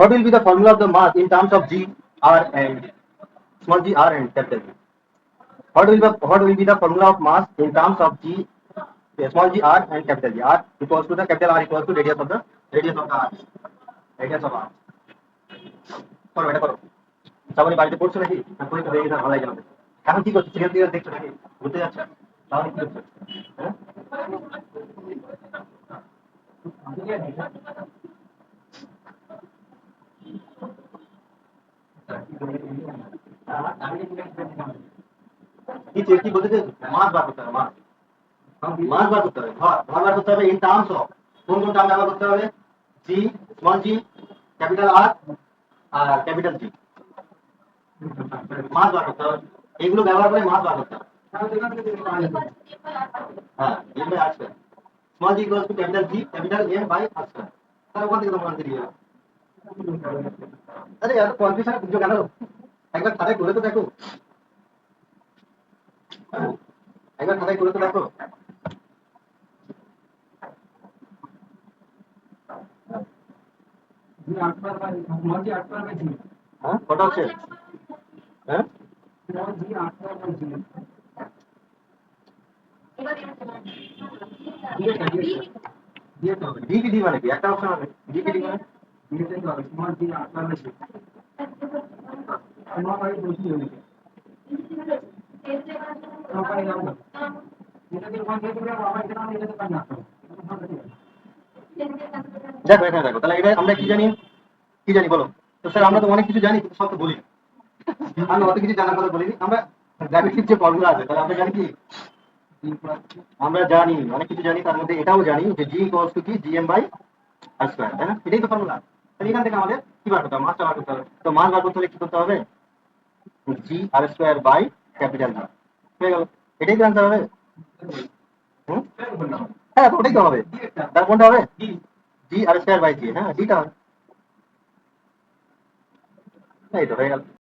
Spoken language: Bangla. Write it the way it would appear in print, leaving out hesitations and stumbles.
What will be the formula of the mass in terms of g, r, and small g, r, and capital G? What will be the formula of mass in terms of g, small g, r, and capital G? R equals to the capital R equals to radius of the arch. Radius of arch. করো এটা করো। সবাই বাড়িতে পড়ছো নাকি? পরীক্ষা হয়ে গেছে ভালো লাগে আমাদের। এখন কি করছো? সিরিয়াল টিরিয়াল দেখছো নাকি? ঘুরতে যাচ্ছ? তাহলে কি করছো? হ্যাঁ? কি বলতে চাইছো? মাস বার করতে হবে, মাস। মাস বার করতে হবে, ভর বার করতে হবে ইন টার্মস অফ কোন কোন টার্ম ব্যবহার করতে হবে? জি, স্মল জি, ক্যাপিটাল আর, আর ক্যাপিটাল জি। মাস বার করতে হবে, এগুলো ব্যবহার করে মাস বার করতে হবে। হ্যাঁ, M by R square. Small G equals to capital G, capital M by R square. তাহলে ওখান থেকে তোমরা আনতে দিয়ে যাবে। আরে এত কনফিউশন বুঝছো কেন? একবার খাতায় করে তো দেখো। একবার খাতায় করে তো দেখো। হ্যাঁ, কটা হচ্ছে? হ্যাঁ, ডি কি ডি মানে কি? একটা অপশন হবে। ডি কি ডি মানে? দেখো এখানে দেখো, তাহলে এটা আমরা কি জানি? কি জানি বলো? তো স্যার আমরা তো অনেক কিছু জানি কিন্তু সব তো বলি। আমি অত কিছু জানার কথা বলিনি। আমরা গ্র্যাভিটির যে ফর্মুলা আছে তাহলে আমরা জানি কি? আমরা জানি অনেক কিছু জানি, তার মধ্যে এটাও জানি যে জি ইকুয়ালস টু কি জিএম বাই আর স্কয়ার, তাই না? এটাই তো ফর্মুলা। তাহলে এখান থেকে আমাদের কি বার করতে হবে? মাসটা বার করতে হবে। তো মাস বার করতে হলে কি করতে হবে? জি আর স্কয়ার বাই ক্যাপিটাল জি। হয়ে গেল। এটাই তো আনসার হবে। হুম? হ্যাঁ, তো ওটাই তো হবে। তার কোনটা হবে? জি আর স্কয়ার বাই জি। হ্যাঁ, ডিটা হবে। এই তো হয়ে গেল।